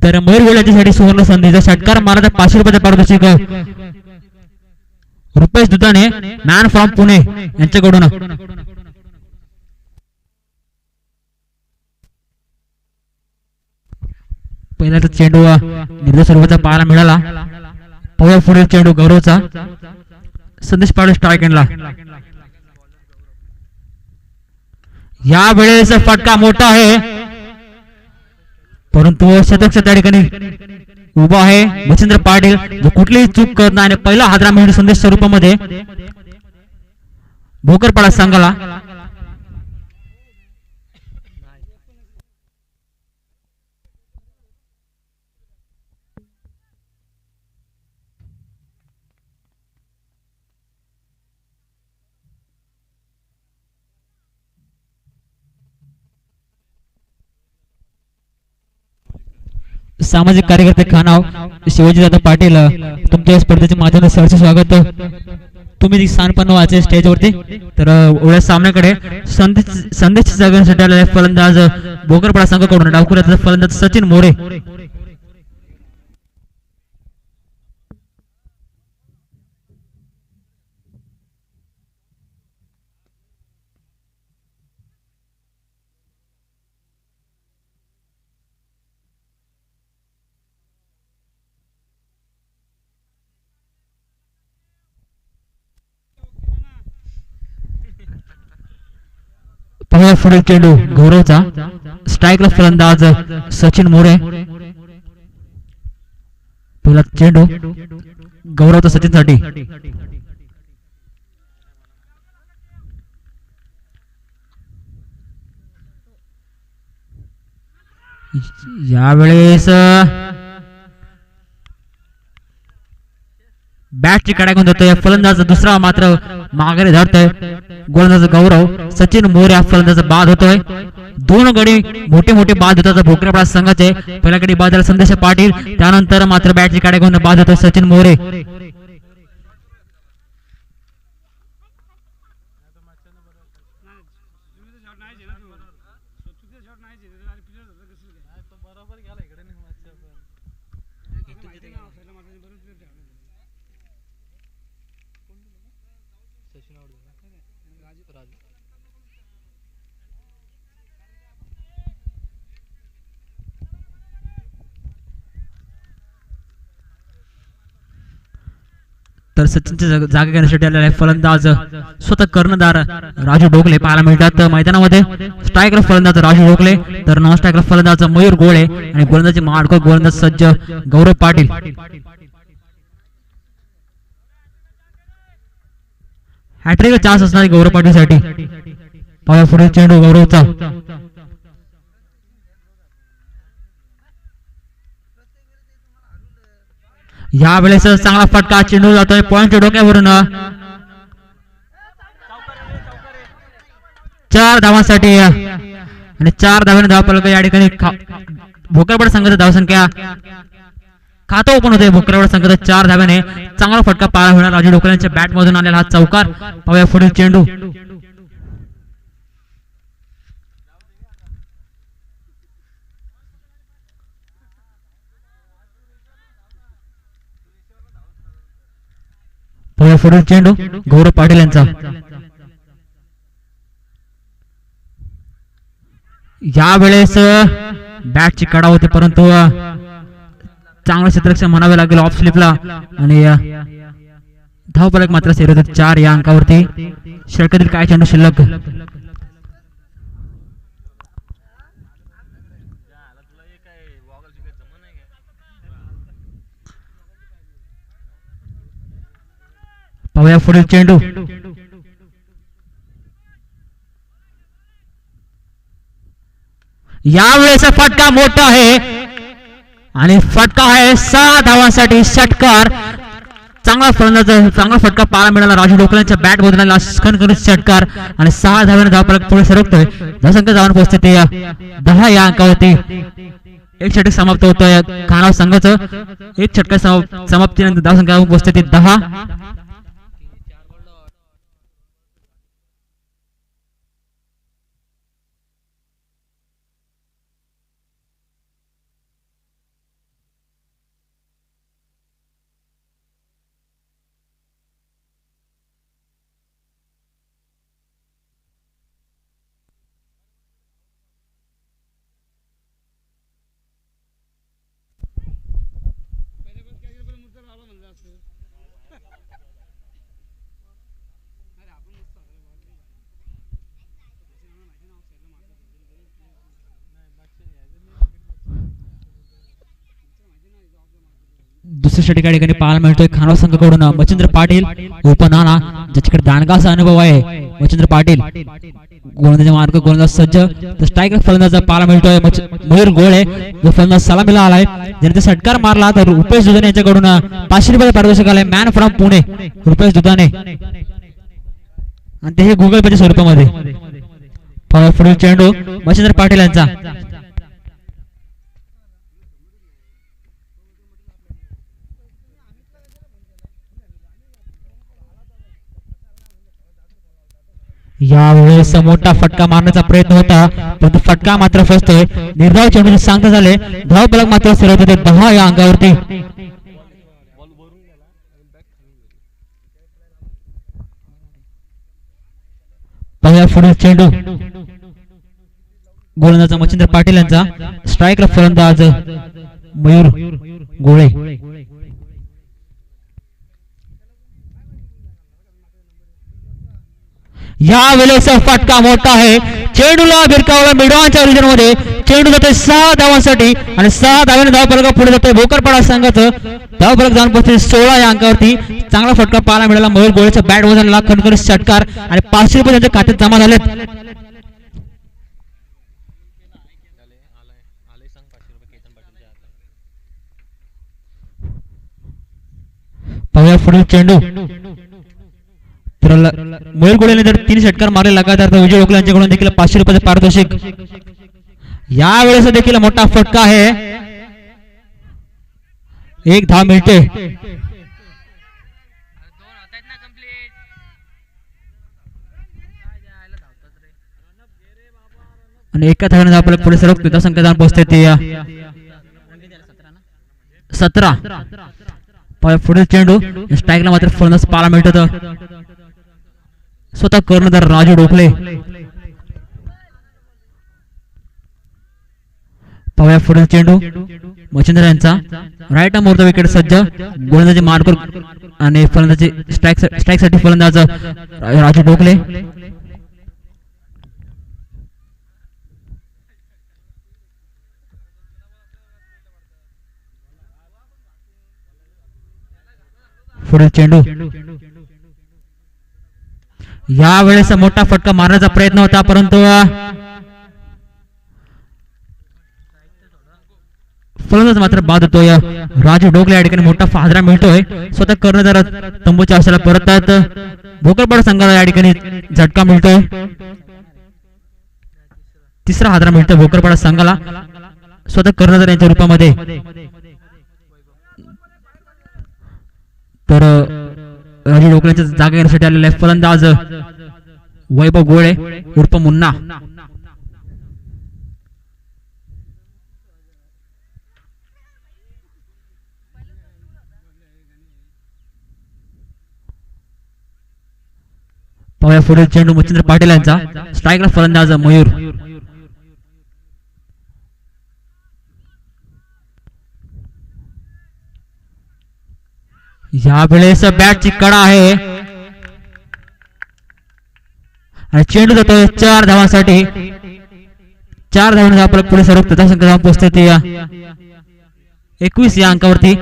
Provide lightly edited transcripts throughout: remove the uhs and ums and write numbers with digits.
तर मयूर गोळ्यासाठी सुवर्ण संधीचा षटकार मारा तर 500 रुपयाचा पारितोषिक रुपेश दुधाने मॅन फ्रॉम पुणे यांच्याकडून. पहिला चेंडू निर्धार स्वरूपाचा पाहायला मिळाला. पाहूया पुढील चेंडू गौरवचा. संदेश पाडू स्ट्राईक एंडला. या वेळेस फटका मोठा आहे परंतु शतक त्या ठिकाणी उभा आहे मच्छिंद्र पाटील जो कुठलीही चूक करत नाही आणि पहिला हादरा मिळून संदेश स्वरूपामध्ये भोकरपाडा संघाला. सामाजिक कार्यकर्ते खानाव शिवाजीदादा पाटील तुमच्या स्पर्धेच्या माध्यमातून सहर्ष स्वागत. तुम्ही स्थान वाचे स्टेजवरती. तर एवढ्या सामन्याकडे संदेश जगण्यासाठी आलेले फलंदाज भोकरपाडा संघाकडून डावखुऱ्याचा फलंदाज सचिन मोरे. पहिला पुढील चेंडू गौरवचा. स्ट्राईकला फलंदाज सचिन मोरे. पहिला चेंडू गौरवचा सचिन साठी. यावेळेस बॅटची कडा घेऊन जातोय फलंदाज. दुसरा मात्र माघारी धरतोय गोलंदाज गौरव. सचिन मोरे हा फलंदाज बाद होतोय. दोन गडी मोठे मोठे बाद होतात भोकरपाडा संघाचे. पहिल्या गडी बाद झाला संदेश पाटील. त्यानंतर मात्र बॅटची कडा घेऊन बाद होतोय सचिन मोरे. तर सचिनच्या जागा घेण्यासाठी आलेला फलंदाज स्वतः कर्णधार राजू ढोकले पाहायला मिळतात मैदानामध्ये. स्ट्रायकर फलंदाज राजू ढोकले तर नॉन स्ट्रायकर फलंदाज मयूर गोळे आणि गोलंदाजी माडको गोलंदाज सज्ज गौरव पाटील. हॅट्रिक चान्स असणार गौरव पाटील साठी. पाया पुढे चेंडू गौरवचा. या वेळेस चांगला फटका चेंडू जातोय पॉइंट डोक्यावरून. 4 धावांसाठी आणि 4 धावांनी धावफलक या ठिकाणी भोकरपाडा संघाची धावसंख्या खातं ओपन होते भोकरपाडा संघाचा 4 धाव्याने. चांगला फटका पाहायला मिळाला राजू ढोकले यांच्या बॅट मधून आलेला हा चौकार. पाहूया पुढील चेंडू. पुढील चेंडू गौरव पाटील यांचा. या वेळेस बॅटची कडा होते परंतु चांगलं क्षेत्ररक्षण म्हणावे लागेल ऑफ स्लिपला आणि धावफलक मात्र सेर 4 या अंकावरती. षटकातील काय चेंडू शिल्लक. पाहूया पुढील चेंडू. यावेळेस फटका मोठा आहे आणि फटका आहे 6 धावांसाठी. षटकार चांगला फलंदाज चांगला फटका पाहायला मिळाला राजू ढोकलेंच्या बॅट मधून खणखणीत षटकार आणि 6 धावांनी धावफलक पुढे सरकतोय. धावसंख्या जाऊन पोहोचते 10 या अंकावरती. एक षटक समाप्त होतोय खानाव संघाचं. एक षटक समाप्तीनंतर धावसंख्या जाऊन पोहोचते 10. दुसऱ्या षटकार ठिकाणी पाहायला मिळतोय खानवा संघाकडून मच्छिंद्र पाटील उर्फ नाना, ज्याच्याकडे दांडगा असा अनुभव आहे. मच्छिंद्र पाटील गोलंदाजी मार्ग गोलंदाज सज्ज, तर स्ट्रायकर फलंदाज पाहायला मिळतोय मयूर गोळे, जो फलंदाज सलामीला आलाय. ज्याने ते षटकार मारला तर रुपेश दुधाने यांच्याकडून 500 रुपये पारितोषिक आलाय. मॅन फ्रॉम पुणे रुपेश दुधाने, आणि ते हे गुगल पेच्या स्वरूपामध्ये. पुढील चेंडू मच्छिंद्र पाटील यांचा. यावेळेस मोठा फटका मारण्याचा प्रयत्न होता, परंतु फटका मात्र फसतोय. निर्धाव चेंडूचे सांगता झाले. धाव फलक मात्र सरळ होते 10 या अंकावरती. पहिला पुढील चेंडू गोलंदाज मच्छिंद्र पाटील यांचा, स्ट्रायकर फलंदाज मयूर गोळे. या वेळेचा फटका मोठा आहे. चेंडूला भिरकावला मिडवांच्या रिजन मध्ये. चेंडू जाते 6 धावांसाठी आणि 6 धावांनी धाव फलक पुढे जाते भोकरपाडा संघाचं. धाव फलक जाऊन पोहोचते 16 या अंकावरती. चांगला फटका पाहायला मिळाला. मयूर गोळेच्या बॅट वजनला खणखणीत षटकार आणि 500 रुपये त्यांच्या खात्यात जमा झालेत. पहिला पुढील चेंडू मयूर गोळेने जर 3 षटकार मारले लगातार, तर विजय डोकले यांच्याकडून देखील 500 रुपयाचे पारितोषिक. यावेळेस देखील मोठा फटका आहे. 1 धाव मिळते. आणि एका धावाने आपल्याला पुढे सर्व पिता संख्या जाऊन पोहोचते ते 17. पुढील चेंडू स्ट्राईकला मात्र फलंदाज पाहायला मिळत होतं. स्वतः कर्णधार राजू डोकले. पाहूया पुढील चेंडू मच्छिंद्र यांचा, राईट आर्म वर विकेट सज्ज. गोलंदाजी मार्कर आणि फलंदाजी स्ट्राईक साठी फलंदाज राजू डोकले. पुढील चेंडू यावेळेस मोठा फटका मारण्याचा प्रयत्न होता, परंतु फलंदाज मात्र बाद होतोय. राजू डोकले या ठिकाणी मोठा हादरा मिळतोय. स्वतः कर्णधार तंबूच्या आशाला परततात. भोकरपाडा संघाला या ठिकाणी झटका मिळतोय. 3रा हादरा मिळतोय भोकरपाडा संघाला स्वतः कर्णधार यांच्या रूपामध्ये. तर राजू डोकलेच्या जागा घेण्यासाठी आलेले फलंदाज वैभव गोळे उर्फ मुन्ना. पाहूया पुढील चेंडू मच्छिंद्र पाटील यांचा, स्ट्रायकर फलंदाज मयूर. या वेळेस बॅटची कडा आहे आणि चेंडू जातोय 4 धावांसाठी. 4 धावांनी आपल्याला पुढे सर्व प्रथम संख्या जाऊन पोहोचते ते 21 या अंकावरती.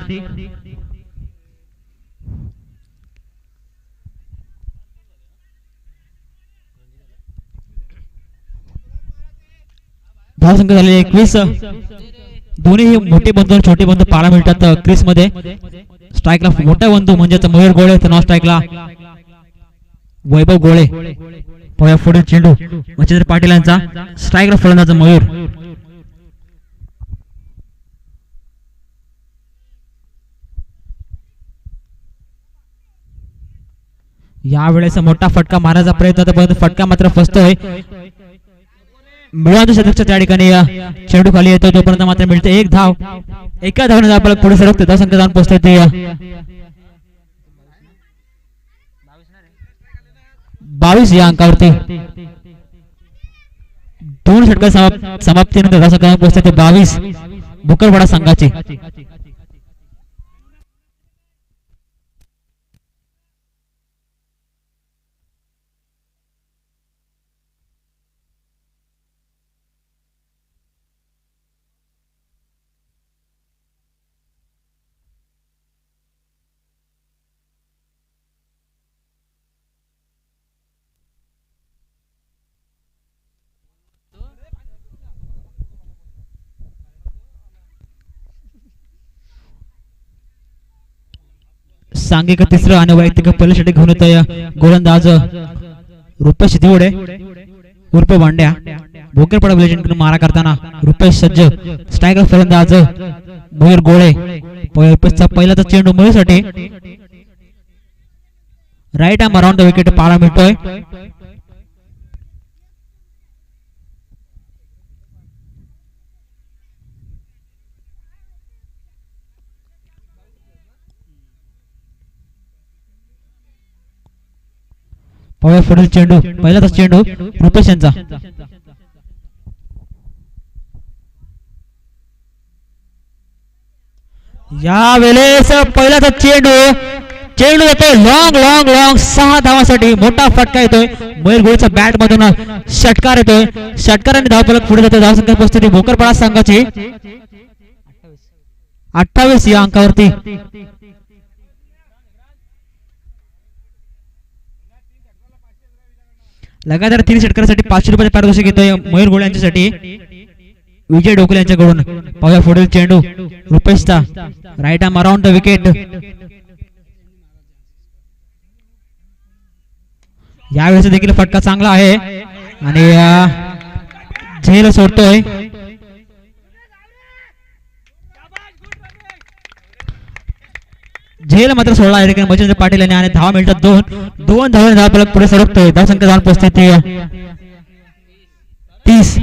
धावसंख्या झाली 21. दोन्ही मोठे बंधू आणि छोटे बंधू पाहायला मिळतात क्रीज मध्ये. स्ट्राईकला मोठा बंधू म्हणजेच मयूर गोळे, तर नॉन स्ट्राईकला वैभव गोळे. पाहूया पुढील चेंडू मच्छिंद्र पाटील यांचा, स्ट्राईकला फलंदाज मयूर. यावेळेस मोठा फटका मारण्याचा प्रयत्न होता, परंतु फटका मात्र फसतोय. मिळवतो शतकच्या त्या ठिकाणी चेंडू खाली येतो, तोपर्यंत मात्र मिळते 1 धाव. एका धावने आपल्याला पुढे सरकते धावसंख्या जाऊन पोहोचते ते 22 या अंकावरती. 2 षटकार समाप्तीनंतर धावसंख्या जाऊन पोहोचते ते 22 भोकरपाडा संघाची. सांघिक तिसरं आणि वैयक्तिक पहिलं षटक घेऊन येतोय गोलंदाज रुपेश दिवडे उर्फ भांड्या. भोकरपाडा विलेजकडून मारा करताना रुपेश सज्ज. स्ट्रायकर फलंदाज मयूर गोळे. रुपेशचा पहिलाचा चेंडू मयूरसाठी. Right arm around the wicket पाहायला मिळतोय. पुढील चेंडू पहिलाचा चेंडू रुपेश यांचा. या वेळेस पहिलाचा चेंडू येतोय लॉंग लॉंग लॉंग 6 धावांसाठी. मोठा फटका येतोय मयूर गोळीचा बॅट मधून. षटकार येतोय. षटकाराने धावफलक पुढे जातोय. धावसंख्या पोहोचते भोकरपाडा संघाची 28 या अंकावरती. लगातार 3 षटकारासाठी 500 रुपयाचे पारितोषिक घेतोय मयूर गोळे यांच्यासाठी विजय डोकले यांच्याकडून. पाहूया पुढील चेंडू रुपेशचा. Right arm around the wicket. यावेळेस देखील फटका चांगला आहे आणि झेल सोडतोय. झेल मात्र सोडला आहे मच्छिंद्र पाटील यांनी आणि धावा मिळतात 2 धावांनी धावफलक पुढे सरकतोय. धावसंख्या जाऊन पोहोचते 30.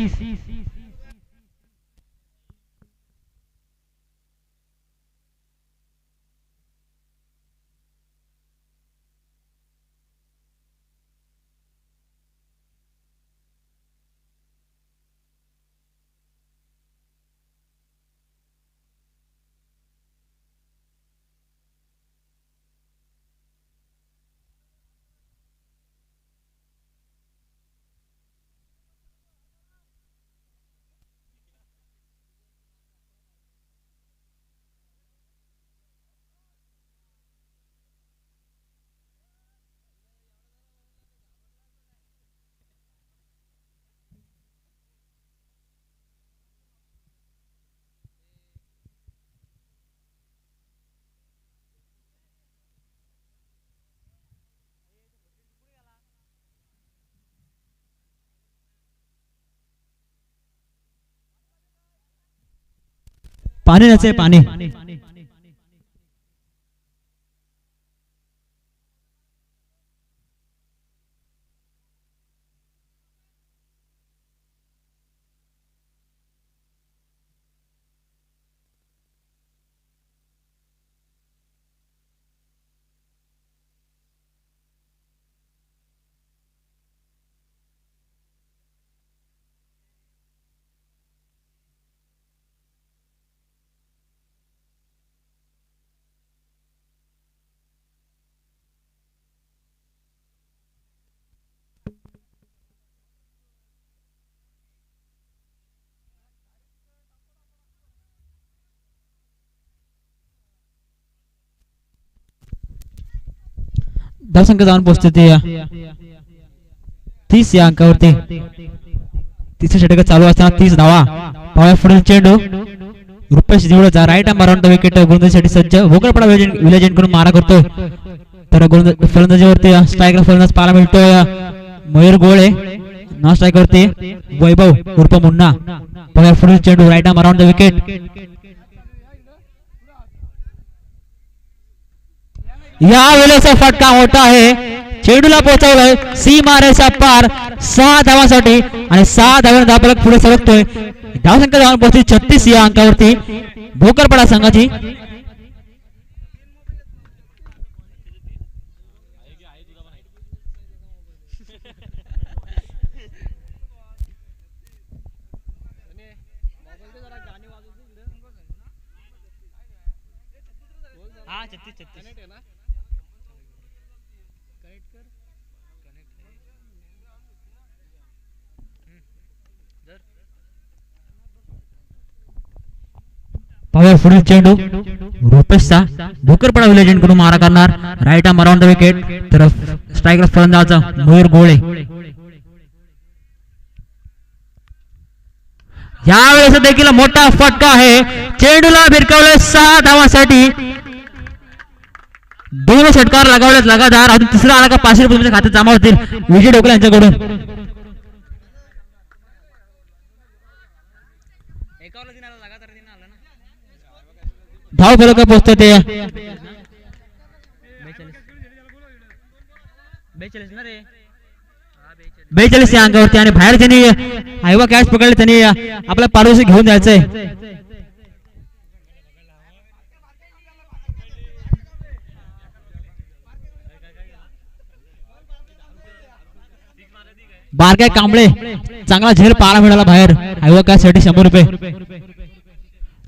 पाणी नचे पाणी. धावसंख्या जाऊन पोहोचते 30 या अंकावरती. तिसरे षटक चालू असताना 30 धावा. पाहूया पुढील चेंडू रुपेश दिवडेचा. Right arm around the wicket गोलंदाजीसाठी सज्ज. भोकरपाडा विलेजकडून मारा करतोय तर फलंदाजीवरती स्ट्रायकर फलंदाज पाहायला मिळतोय मयूर गोळे. नॉन स्ट्रायकरवरती वैभव उर्फ मुन्ना. पाहूया पुढील चेंडू right arm around the wicket. या वेळेचा फटका मोठा आहे. चेंडूला पोहोचवलंय सीमारेषा पार 6 धावांसाठी आणि 6 धावांनी धावफलक पुढे सरकतोय. धावसंख्या जाऊन पोहोचली 36 या अंकावरती भोकरपाडा संघाची. पाहूया पुढील चेंडू रुपेशचा. भोकरपाडा विलेजकडून मारा करणार. Right arm around the wicket तर स्ट्रायकर फलंदाज मयूर गोळे. यावेळेस देखील मोठा फटका आहे. चेंडूला भिरकावले 6 धावांसाठी. दोन षटकार लगावलेत लगातार. अजून तिसरा आला का 500 रुपये तुमच्या खात्यात जमा होतील विजय ढोकले यांच्याकडून. धाव फलक पोहोचतो ते 42 या अंकावरती. आणि बाहेर त्यांनी आयवा कॅच पकडले. त्यांनी आपला पारदर्शी घेऊन जायचंय. बारक्या कांबळे चांगला झेल पाहायला मिळाला बाहेर. आयवा कॅच साठी 100 रुपये.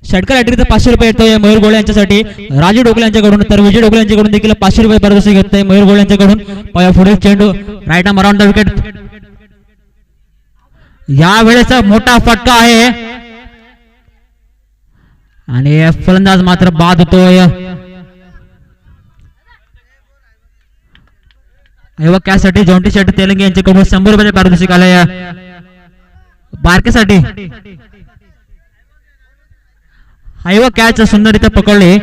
षटकार हॅट्रिकचा 500 रुपये येतोय मयूर गोळे यांच्यासाठी राजू ढोकले यांच्याकडून. तर विजय ढोकले यांच्याकडून देखील 500 रुपये पारितोषिक घेतोय मयूर गोळे यांच्याकडून. पुढे चेंडू right arm around the wicket. या वेळेचा मोठा फटका आहे आणि फलंदाज मात्र बाद होतोय. कॅचसाठी जॉन्टी शेट तेलंगे यांच्याकडून 100 रुपये पारितोषिक आलंय बारकेसाठी. कॅच सुंदररित्या पकडले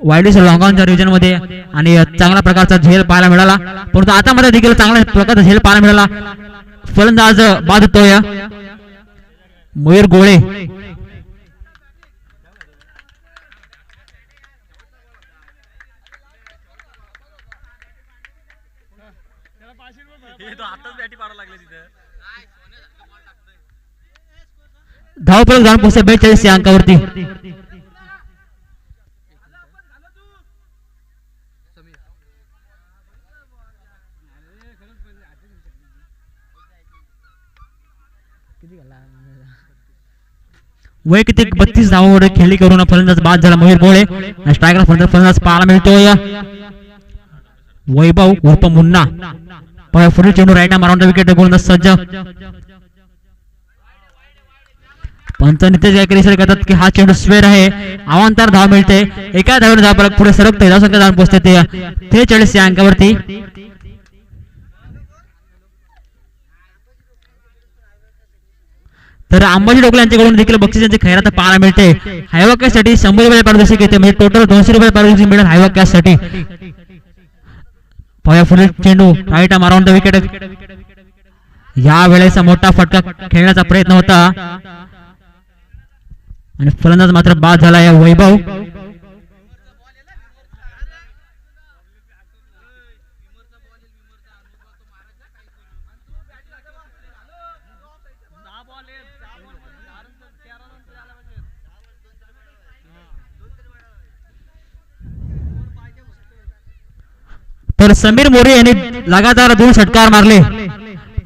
वाईडिस लॉंग ऑनच्या रिजन मध्ये आणि चांगल्या प्रकारचा झेल पाहायला मिळाला. परंतु आता मध्ये देखील चांगल्या प्रकारचा झेल पाहायला मिळाला. फलंदाज बाद होतोय मयूर गोळे. धावफलक जाऊन पोहोचते 42 या अंकावरती. वैयक्तिक 32 धावांवर खेळी करून फलंदाज बाद झाला मयूर गोळे. स्ट्रायकर फलंदाज पाहायला मिळतोय वैभव उर्फ मुन्ना. पुढील चेंडू right arm around the wicket गोलंदाज सज्ज. पंच नितेश गायकर इशारा करतात की हा चेंडू स्वेर आहे. अवांतर धाव मिळते. एका धावेने धावफलक पुढे सरकते. धावसंख्या जाऊन पोहोचते ते 43 या अंकावरती. तर अंबाजी ढोकले यांच्याकडून देखील बक्षिसांची खैरात पाहायला मिळते. हायवा कॅच साठी 100 रुपये पारितोषिक येते म्हणजे टोटल 200 रुपये पारितोषिक मिळेल हायवा कॅच साठी. पुढील चेंडू right arm around the wicket. या वेळेचा मोठा फटका खेळण्याचा प्रयत्न होता आणि फलंदाज मात्र बाद झाला या वैभव. तर समीर मोरे यांनी लगातार 2 षटकार मारले.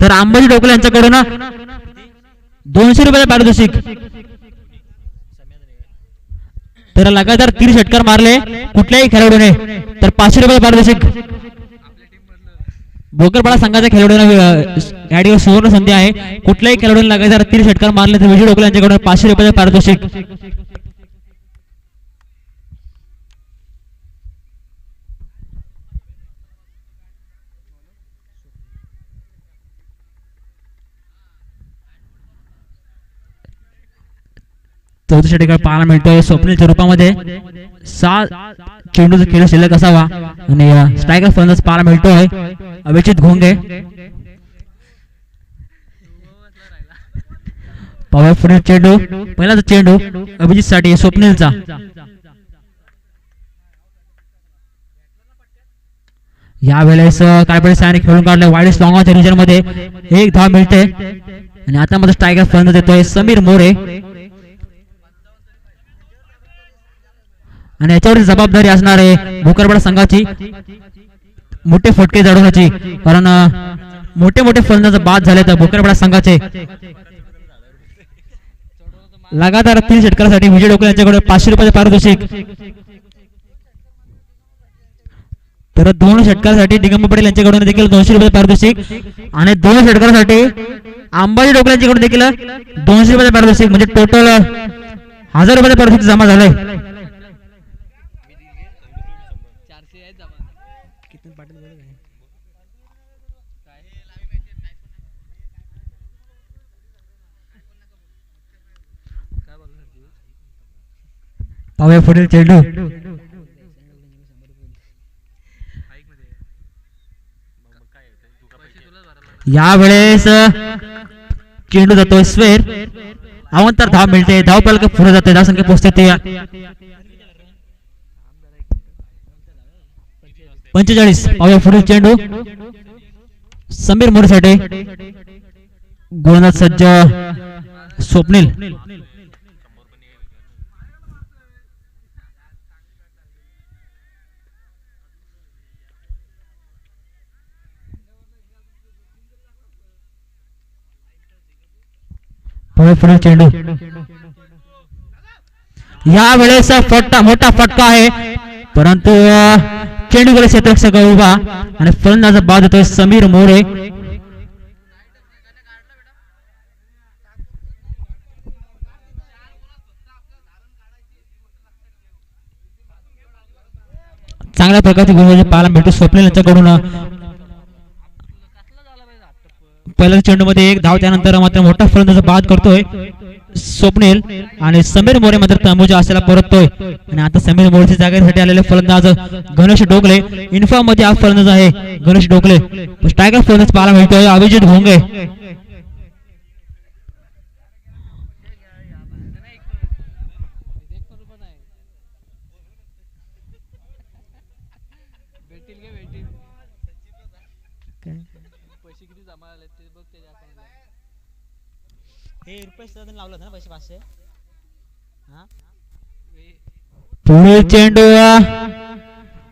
तर अंबाजी ढोकले यांच्याकडून 200 रुपये पारितोषिक. तर लगातार 3 षटकार मारले कुठल्याही खेळाडूने तर 500 रुपये पारितोषिक. भोकरपाडा संघाच्या खेळाडूंना या सुवर्ण संधी आहे. कुठल्याही खेळाडूने लगातार 3 षटकार मारले तर विजय ढोकले यांच्याकडून 500 रुपये पारितोषिक. चौथ्या षटकार पाहायला मिळतोय स्वप्नीलच्या रूपामध्ये. 6 चेंडूचा खेळ शिल्लक असावा आणि स्ट्रायकर फलंदाज पाहायला मिळतोय अभिजित घोंगे. पुढील चेंडू पहिलाच चेंडू अभिजित साठी स्वप्नीलचा. या वेळेस काळपडे सायाने खेळून काढले वाईडिस लॉंगॉनच्या रिजन मध्ये. 1 धाव मिळते आणि आता मध्ये स्ट्रायकर फलंदाज येतोय समीर मोरे. आणि याच्यावरची जबाबदारी असणार आहे भोकरपाडा संघाची मोठे फटके जडवण्याची. कारण मोठे मोठे फलंदाज बाद झाले तर भोकरपाडा संघाचे. लगातार 3 षटकारासाठी विजय ढोकले यांच्याकडे 500 रुपये पारितोषिक. तर 2 षटकारासाठी दिगंबर पटेल यांच्याकडून देखील 200 रुपये पारितोषिक आणि 2 षटकारासाठी अंबाजी ढोकले यांच्याकडून देखील 200 रुपये पारितोषिक म्हणजे टोटल 1000 रुपये पारितोषिक जमा झालंय. पुढील चेंडू यावेळेस चेंडू जातोय स्वेर अवंतर धाव मिळते धाव पलक पुढे जाते धावसंख्या पोहोचते ते 45 पाहूया पुढील चेंडू समीर मोरेसाठी गोलंदाज सज्ज स्वप्नील पुढील चेंडू या वेळेस मोठा फटका आहे परंतु चेंडू गेला क्षेत्ररक्षक उभा आणि फलंदाज बाद होतोय समीर मोरे चांगल्या प्रकारची गोलंदाजी पाहायला मिळते स्वप्नील यांच्याकडून पहिल्या चेंडू मध्ये एक धाव त्यानंतर मात्र मोठा फलंदाज बाद करतोय स्वप्नील आणि समीर मोरे मात्र तंबूच्या आशेला परततोय आणि आता समीर मोरेच्या जागेसाठी आलेले फलंदाज गणेश डोकले इन्फॉर्म मध्ये हा फलंदाज आहे गणेश डोकले स्ट्रायकर फलंदाज पाहायला मिळतोय अभिजित भोंगे पुढील चेंडू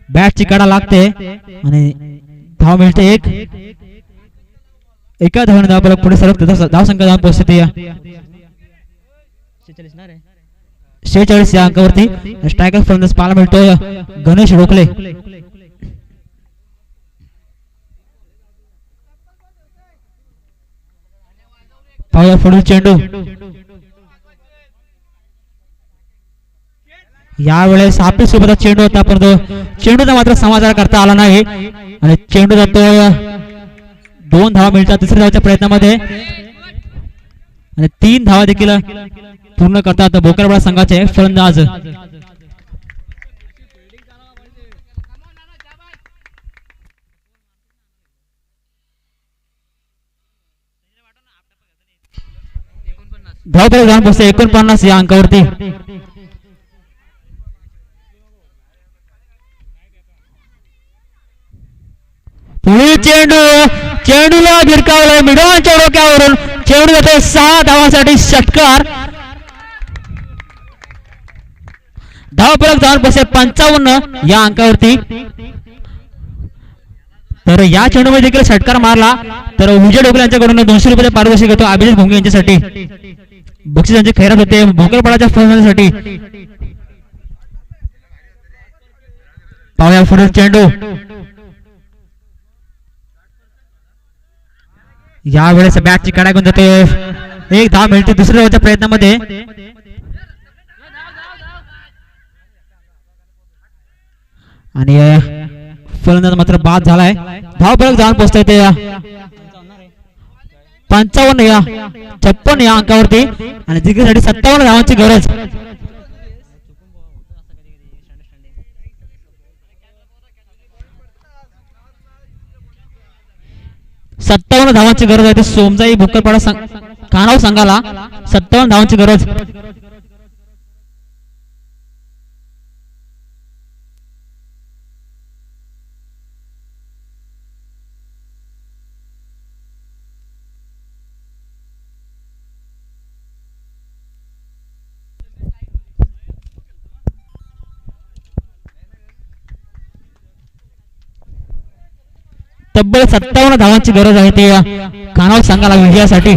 बॅटची कडा लागते आणि धाव मिळते एका धावाने धाव पुढे सरकते धाव संख्या धाव पोहोचते 46 या अंकावरती स्ट्रायकर फलंदाज पाहायला मिळतोय गणेश रोखले पाहूया पुढील चेंडू यावेळेस आपल्या सोबत चेंडू होता परंतु चेंडूचा मात्र समाचार करता आला नाही आणि चेंडू जातोय 2 धावा मिळतात तिसऱ्या धावाच्या प्रयत्नामध्ये आणि 3 धावा देखील पूर्ण करतात भोकरवाडा संघाचे फलंदाज धावपळ जाऊन बसते 49 या अंकावरती पुढील चेंडूला भिरकावलाय मिडवांच्या डोक्यावरून चेंडू जातो 6 धावांसाठी षटकार धावपळक जाऊन बसे 55 या अंकावरती तर या चेंडूमध्ये देखील षटकार मारला तर विजय डोकले यांच्याकडून 200 रुपये पारितोषिक घेतो अभिजित भोंगे यांच्यासाठी बक्षिसांची खैरात होते भोकरपाड्याच्या फलंदाजासाठी पाहूया पुढील चेंडू यावेळेस बॅटची कडा घेऊन जाते एक धाव मिळते दुसऱ्या धावच्या प्रयत्नामध्ये आणि फलंदाज मात्र बाद झालाय धाव फलक जाऊन पोहोचता ते 55 या 56 या अंकावरती आणि जिंकण्यासाठी 57 धावांची गरज 57 धावांची गरज आहे ते सोमजाई भोकरपाडा कानाव संघाला 57 धावांची गरज तब्बल 57 धावांची गरज आहे ते कानाव संघाला विजयासाठी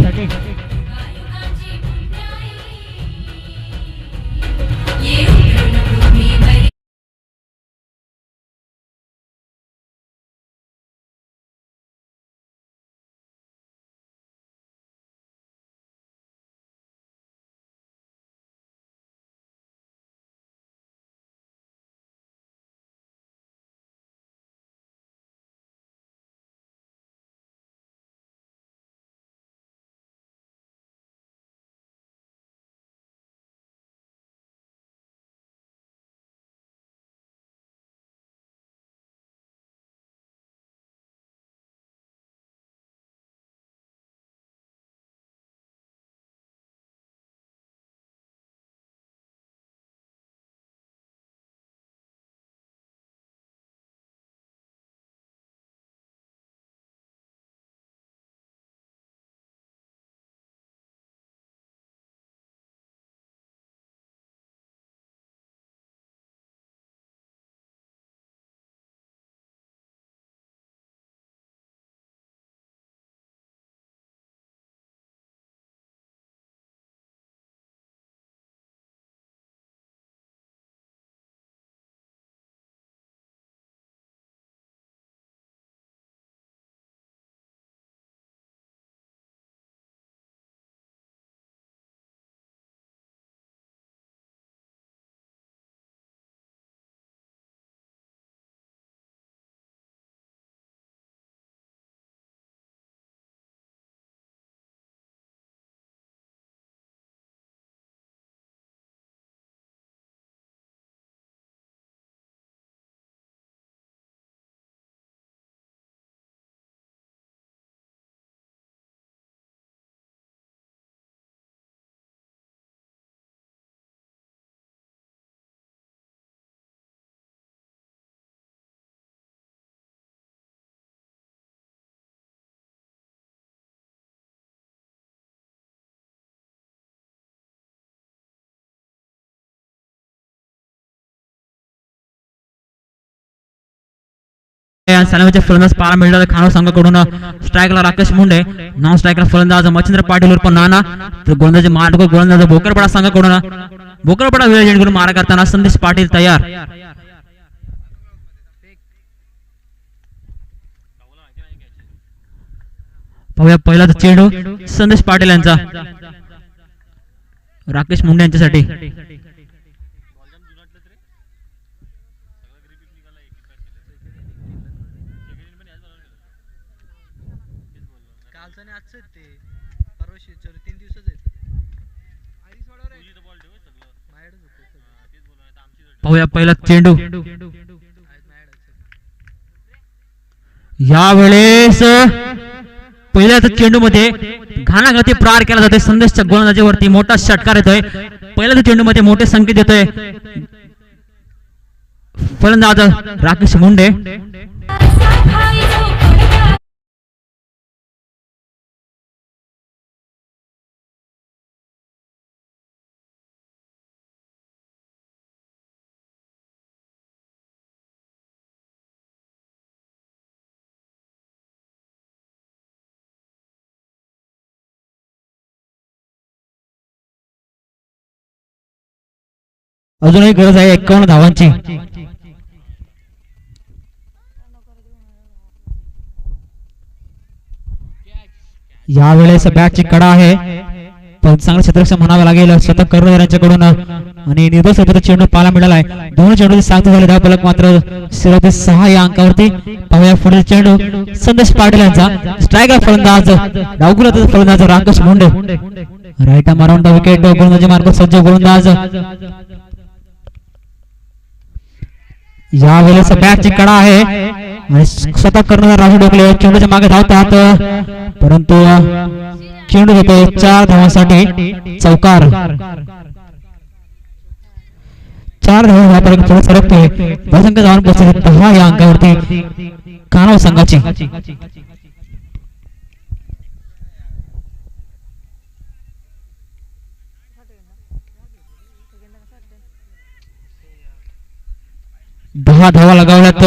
सलामीचे फलंदाज पाहायला मिळाले खानोर संघाकडून. स्ट्राईकला राकेश मुंडे, नॉन स्ट्राईकला फलंदाज मच्छिंद्र पाटील उर्फ नाना, तर गोलंदाजी मार्ग गोलंदाज भोकरपाडा संघाकडून. भोकरपाडा विजय मारा करताना संदेश पाटील तयार. पाहूया पहिला चेंडू संदेश पाटील यांचा राकेश मुंडे यांच्यासाठी. पाहूया पहिला चेंडू. यावेळेस पहिल्याच चेंडू मध्ये घाणाघाती प्रहार केला जातोय. संदेशच्या गोलंदाजीवरती मोठा षटकार येतोय. पहिल्याच चेंडू मध्ये मोठे संकेत येतोय. फलंदाज राकेश मुंडे. अजूनही गरज आहे 51 धावांची. यावेळेस बॅटची कडा आहे, पण चांगलं क्षेत्ररक्षण म्हणावं लागेल शतक कर्णधार यांच्याकडून. आणि निर्दोष चेंडू पाहायला मिळाला आहे. दोन चेंडू सात झाले, धाव फलक मात्र 6 या अंकावरती. पाहूया पुढील चेंडू संदेश पाटील यांचा. स्ट्रायकर फलंदाज डावगुलाचा फलंदाज राकेश मुंडे. राईट मारून द विकेट. गोलंदाजी मार्ग सज्ज गोलंदाज. यावेळेस बॅटची कडा आहे आणि शतक कर्णधार राजू डोकले चेंडूच्या मागे धावतात, परंतु चेंडू होतो 4 धावांसाठी चौकार. 4 धावांपर्यंत थोडं सरकतोय. धावसंख्या धावांत पोहोचली 10 या अंकावरती कानव संघाची. दहा धावा लगावल्यात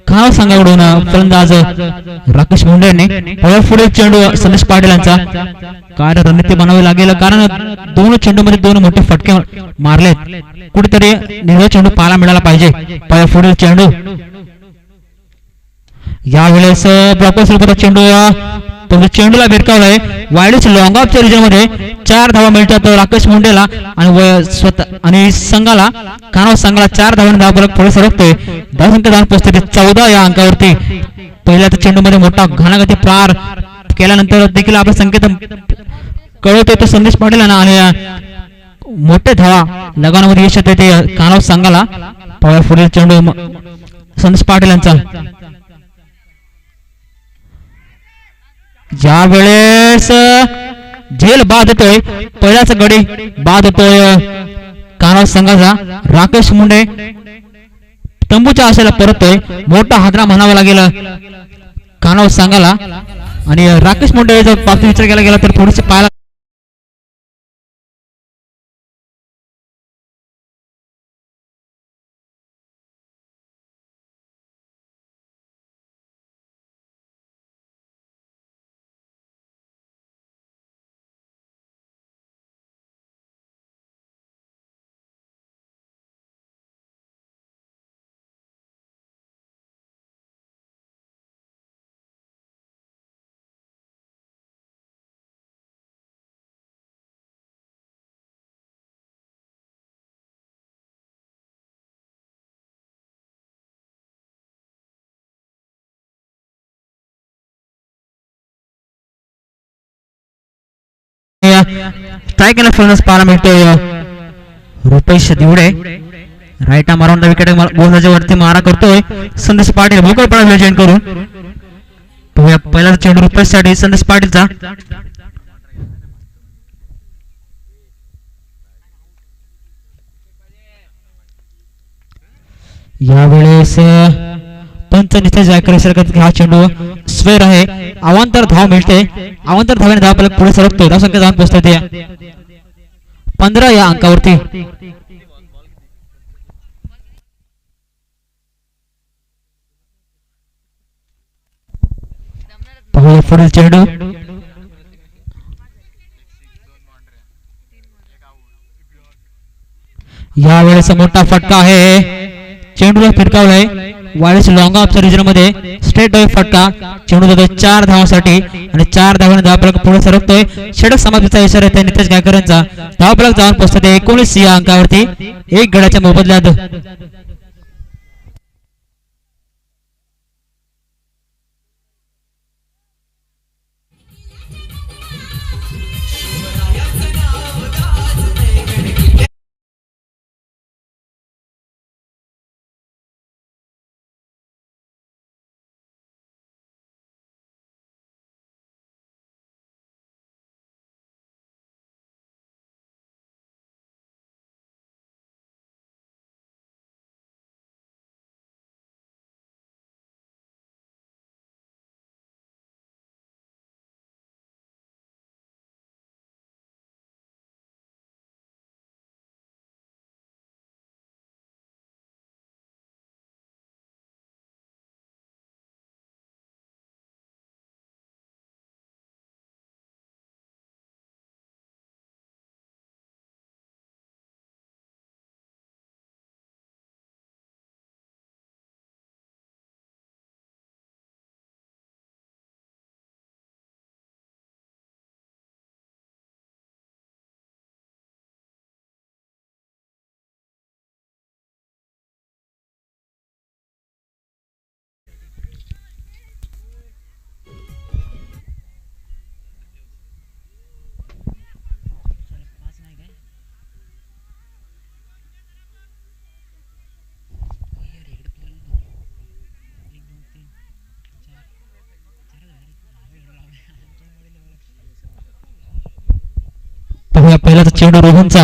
कानव संघाकडून फलंदाज राकेश मुंडे यांनी. पुढे चेंडू संदेश पाटील यांचा. काय रणनीती बनावी लागेल, कारण दोन चेंडू मध्ये 2 मोठे फटके मारलेत. कुठेतरी निर्णय चेंडू पाहायला मिळाला पाहिजे. पुढील चेंडू. यावेळेस ब्लॉकर स्वरूपाचा चेंडू चेंडूला भिरकावलाय. वाईडच लॉंग ऑफच्या रिजन मध्ये 4 धावा मिळतात राकेश मुंडेला आणि स्वतः आणि संघाला कानव संघाला 4 धावांनी धाव फलक पुढे सरकतोय. धावसंख्या धाव पोहोचते 14 या अंकावरती. पहिल्याच चेंडू मध्ये मोठा घाणाघाती प्रहार केल्यानंतर देखील आपला संकेत कळवतोय तो संदेश पाटील आणि मोठे धावा लगानामध्ये यश येते ते कानव संघाला. पाहूया पुढील चेंडू संदेश पाटील यांचा. ज्या वेळेस झेल बाद होतोय, पहिलाच गडी बाद होतोय कानव संघाचा. राकेश मुंडे तंबूच्या आशेला परततोय. मोठा हादरा म्हणावा लागेल कानव संघाला. आणि राकेश मुंडे जर बाबतीत विचार केला गेला तर थोडीशी पाहायला ट्राय केला फलंदाज पाहायला मिळतोय रुपेश दिवडे. राईट मारून विकेट गोलंदाजी वरती मारा करतोय संदेश पाटील. भोकरपाडा जॉईन करून पहिला चेंडू रुपेश साठी संदेश पाटीलचा. यावेळेस पंच निस्तेज जायकर हा चेंडू स्वेर आहे. अवांतर धाव मिळते. अवांतर धावाने धाव फलक पुढे सरकतोय. धावसंख्या धाव पोहोचते 15 या अंकावरती. पाहूया पुढील चेंडू. यावेळेस मोठा फटका आहे. चेंडूला फिरकावलाय वाईस लॉंग ऑफ रिजन मध्ये. स्ट्रेट ड्राइव्ह फटका. चेंडू जातो 4 धावांसाठी आणि 4 धावांनी धावफलक पुढे सरकतोय. षटक समाप्तीचा इशारा आहे नितेश गायकरांचा. धावफलक जाऊन पोहोचते 19 या अंकावरती 1 गड्याच्या मोबदल्यात. पहिला चेंडू रोहनचा.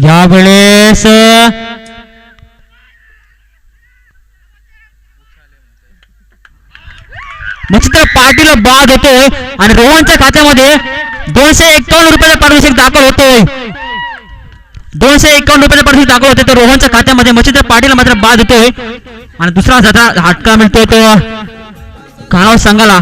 यावेळेस मच्छिंद्र पाटील बाद होतोय आणि रोहनच्या खात्यामध्ये 251 रुपयाचा पारितोषिक दाखल होतोय. 251 रुपयाचा पारितोषिक दाखल होते तर रोहनच्या खात्यामध्ये मच्छिंद्र पाटील मात्र बाद होतोय आणि दुसरा झटका मिळतोय तो कानाव संघाला.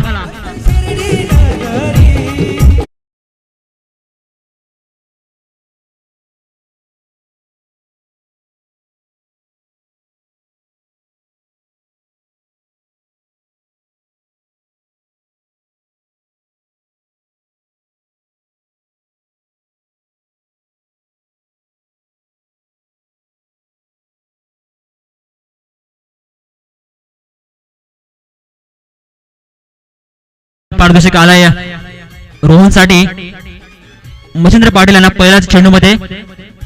पारितोषिक आलाय रोहनसाठी. मच्छिंद्र पाटील यांना पहिल्याच चेंडूमध्ये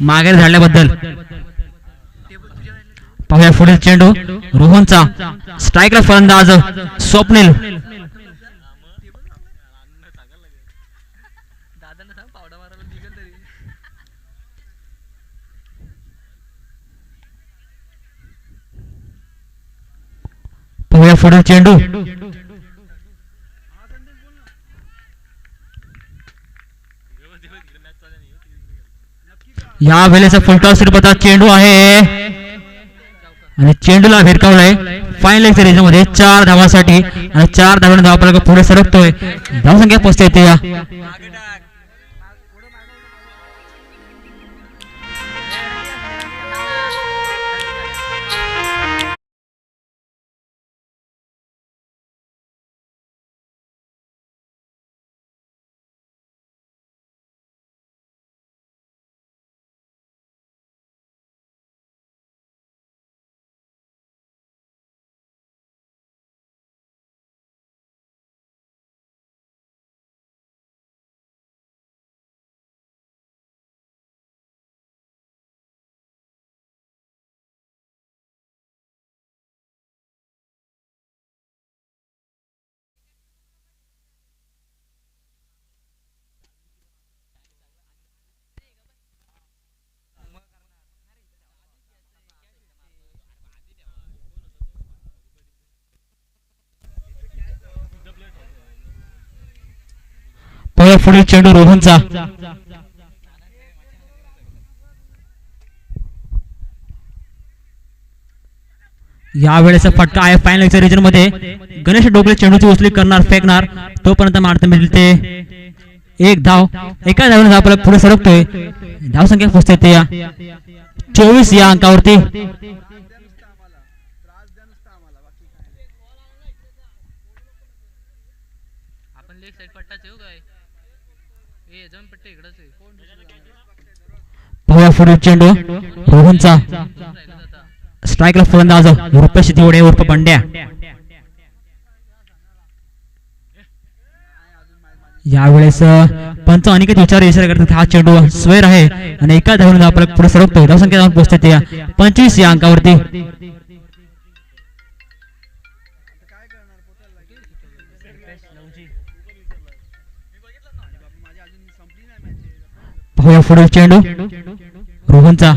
मागे झाडल्याबद्दल. पाहूया पुढील चेंडू रोहनचा. स्ट्राईकला फलंदाज स्वप्नील. पाहूया पुढील चेंडू. या वेळेचा फुलटॉस स्वरूपाचा चेंडू आहे आणि चेंडूला भिरकावलाय फाईन लेग सिरीज मध्ये 4 धावांसाठी आणि 4 धावांनी धावफलक पुढे सरकतोय. धावसंख्या पोहोचते येते या. पुढील चेंडू रोहनचा. यावेळेचा फटका आहे फायनलच्या रिजन मध्ये. गणेश डोकले चेंडूची उचली करणार, फेकणार, तोपर्यंत मारता मिळते एक धाव. एका धावने आपल्याला पुढे सरकतोय. धावसंख्या पोहोचते ते 24 या अंकावरती. पाहूया पुढील चेंडू रोहनचा. स्ट्राईकला फलंदाज रुपेश दिवडे उर्फ पंड्या. यावेळेस पंच अनेक विचार इशारा करतात. हा चेंडू स्वेर आहे आणि एका धावून आपल्याला पुढे सरकतोय. धावसंख्या पोहोचते ते 25 या अंकावरती. पाहूया पुढील चेंडू रोहनचा.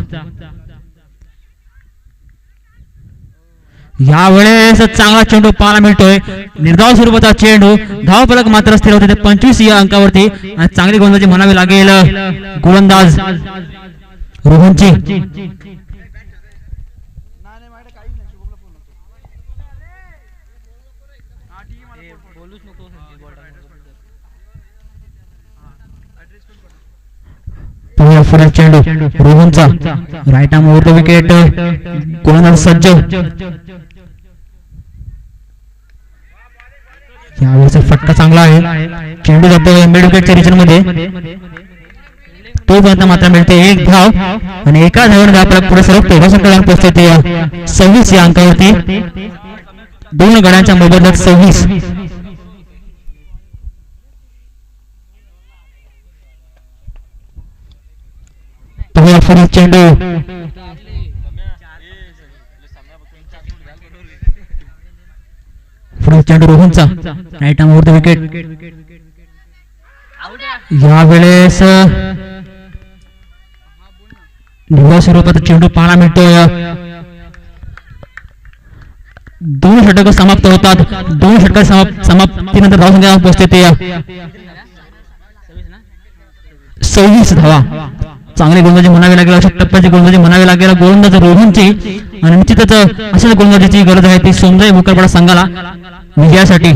यावेळेस चांगला चेंडू पाहायला मिळतोय. निर्धाव स्वरूपाचा चेंडू. धावफलक मात्र स्थिर होते 25 या अंकावरती आणि चांगली गोलंदाजी म्हणावी लागेल गोलंदाज रोहनची. पुढील चेंडू रोहनचा. Right arm over the wicket. गोलंदाज सज्ज. यावेळेचा फटका चांगला आहे. चेंडू जातो मिड विकेटच्या रिजन मध्ये. तोपर्यंत मात्र मिळते एक धाव आणि एका धावाने आपल्याला पुढे सरकतो. पोहोचते ते 26 या अंकावरती. दोन गड्यांच्या मोबदल्यात 26. पुढील चेंडू चेंडू रोहनचा. Right arm over the wicket. यावेळेस निर्धाव स्वरूपाचा चेंडू पाहायला मिळतोय. दोन षटक समाप्त होतात. दोन षटक समाप्तीनंतर धावसंख्या पोहोचते ते 26 धावा. चांगली गोलंदाजी म्हणावी लागेल. अशा टप्प्याची गोलंदाजी म्हणावी लागेल गोलंदाज रोहनची. आणि निश्चितच अशाच गोलंदाजीची गरज आहे ती सोमजाई मुकरपाडा संघाला विजयासाठी.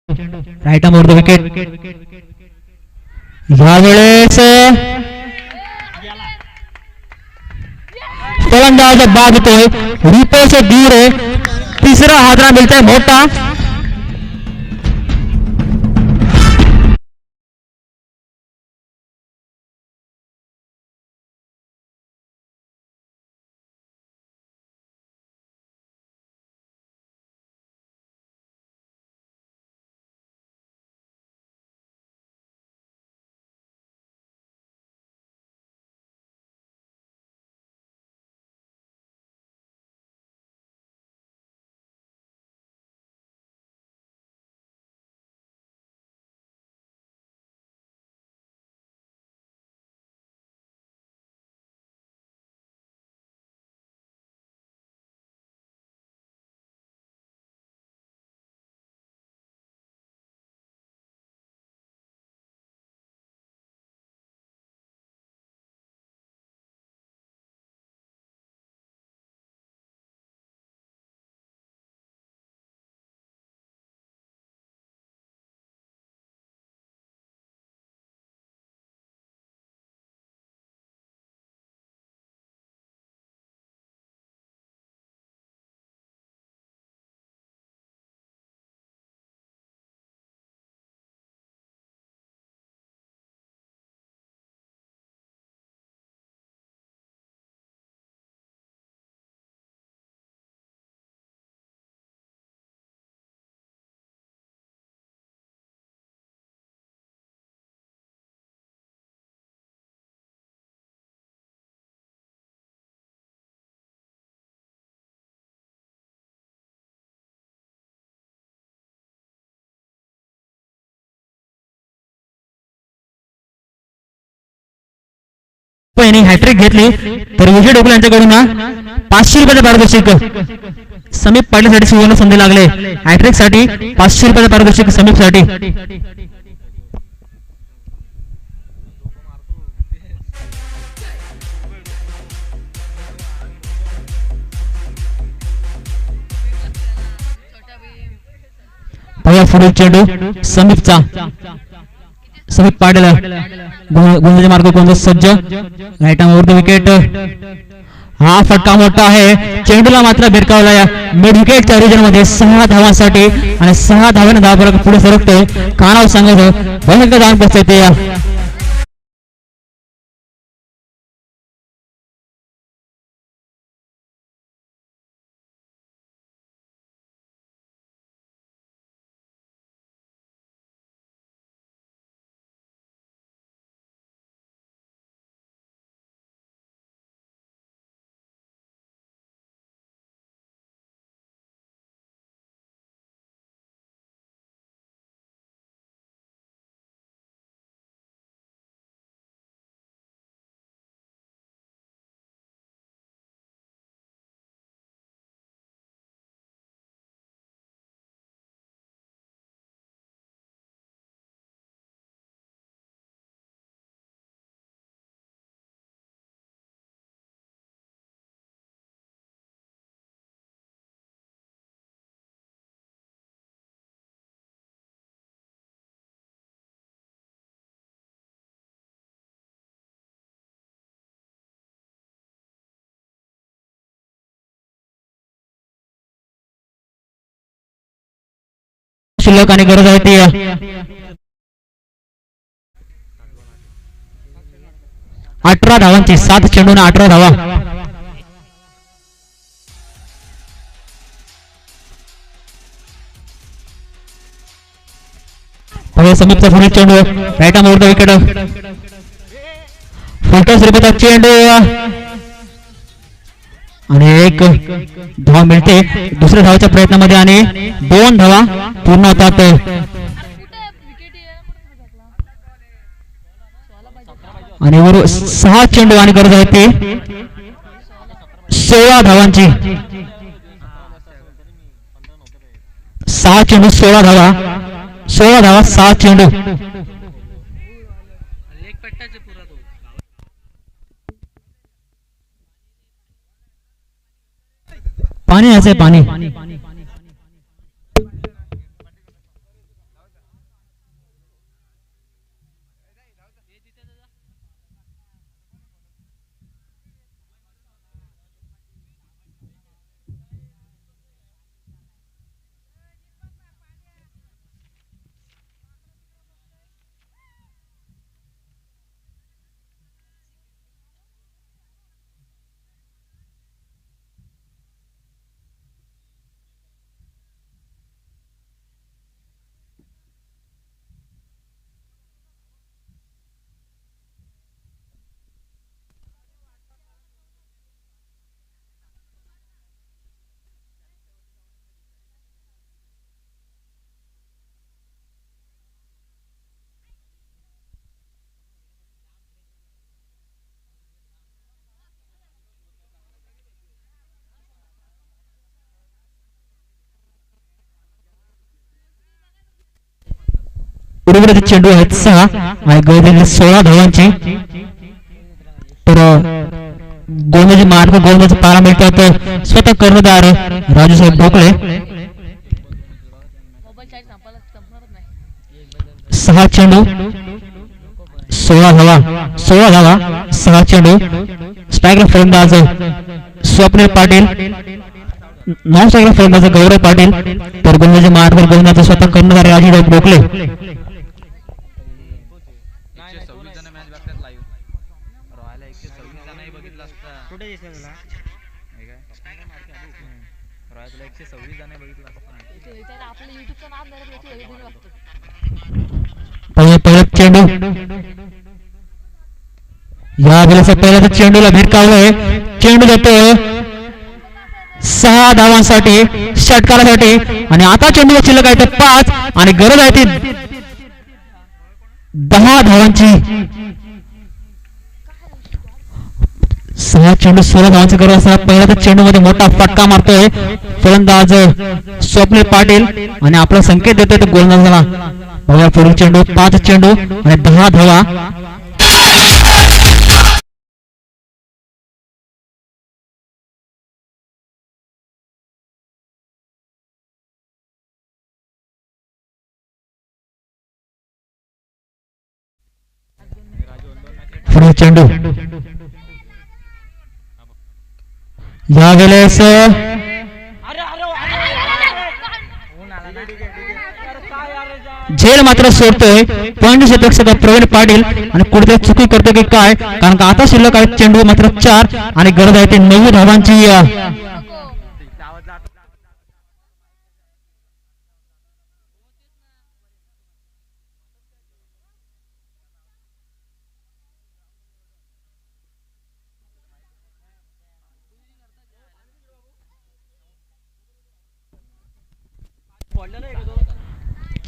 Right arm over the wicket. यावेळेस फलंदाज बाद होतोय. रुपेश दिवडे. तिसरा हादरा मिळतोय मोठा. पण यांनी हॅट्रिक घेतली तर विजय डोकले यांच्याकडून 500 रुपयाचं पारितोषिक समीप पाटीलसाठी सुवर्ण संधी लागले. हॅट्रिक साठी 500 रुपयाचं पारितोषिक समीप साठी. पहिला पुढील चेंडू समीपचा. समीप पाटील गोंधळाचे मार्ग गोंधळ सज्ज राईट विकेट. हा फटका मोठा आहे. चेंडूला मात्र भिरकावला मिड विकेटच्या रिजन मध्ये 6 धावांसाठी आणि 6 धावांना धावा पुढे सरकतोय. कानाव सांगत भयंकर धावून पोहोचते ते. शिल्लक आणि गरज आहे ती 18 धावांची. 7 चेंडून 18 धावा. समीपचा पुढील चेंडू right arm over wicket. Full toss रिपचा चेंडू आणि 1 धाव मिळते दुसऱ्या धावाच्या प्रयत्नामध्ये आणि 2 धावा पूर्ण होतात. आणि वर 6 चेंडू आणि गरज आहे ती 16 धावांची. 6 चेंडू 16 धावा. 16 धावा 6 चेंडू. पाणी आहे पाणी. बरोबर चेंडू आहेत 6 आणि गळलेले 16 धावांची. तर गोलंदाजी मार्ग गोलंदाजी पाहायला मिळतात स्वतः कर्णधार राजूसाहेब ढोकळे. 6 चेंडू 16 धावा. 16 धावा 6 चेंडू. स्ट्रायकर फलंदाज स्वप्नील पाटील. नॉन स्ट्रायकर फलंदाज गौरव पाटील. तर गोलंदाजी मार्ग गोलंदाज स्वतः कर्णधार राजूसाहेब ढोकळे. पहिला चेंडू या वेळेचा पहिल्या चेंडूला भिरकावलाय. चेंडू जातो 6 धावांसाठी षटकारासाठी आणि आता चेंडू शिल्लक आहे 5 आणि गरज आहे ती 10 धावांची. हा चेंडू 16 धावांचा करत असताना पहिल्या तर चेंडू मध्ये मोठा फटका मारतोय फलंदाज स्वप्नील पाटील आणि आपला संकेत देतोय तो गोलंदाजाला. बघा पुढील चेंडू 5 चेंडू आणि 10 धावा. पुढील चेंडू यावेळेस झेल मात्र सोडतोय पॉइंट अपेक्षा प्रवीण पाटील आणि कुठेतरी चुकी करतो की काय, कारण का आता शिल्लक आहे चेंडू मात्र 4 आणि गरज आहे ते 9 धावांची.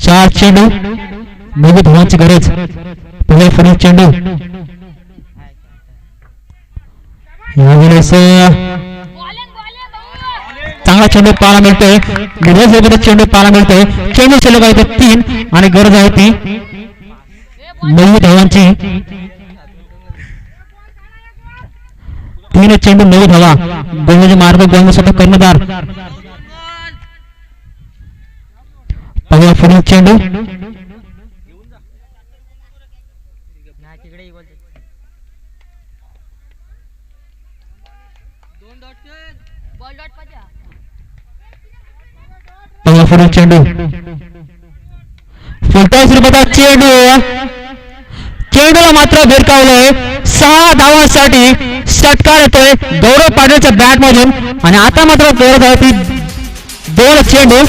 4 चेंडू 9 धावांची गरज. पुढील चेंडू यावेळेस चांगला चेंडू पाहायला मिळतोय. चेंडू पाहायला मिळतोय. चेंडू शिल्लक आहे 3 आणि गरज आहे ती 9 धावांची. 3 चेंडू 9 धावा. गोलंदाजी मार्ग गोलंदाज कर्णधार. पुढील चेंडू पुढील चेंडू फुलटॉस रुपयाचा चेंडू. चेंडूला मात्र भिरकावलंय. 6 धावांसाठी षटकार येतोय गौरव पाटीलच्या बॅट मधून आणि आता मात्र गरज आहे ती 2 चेंडू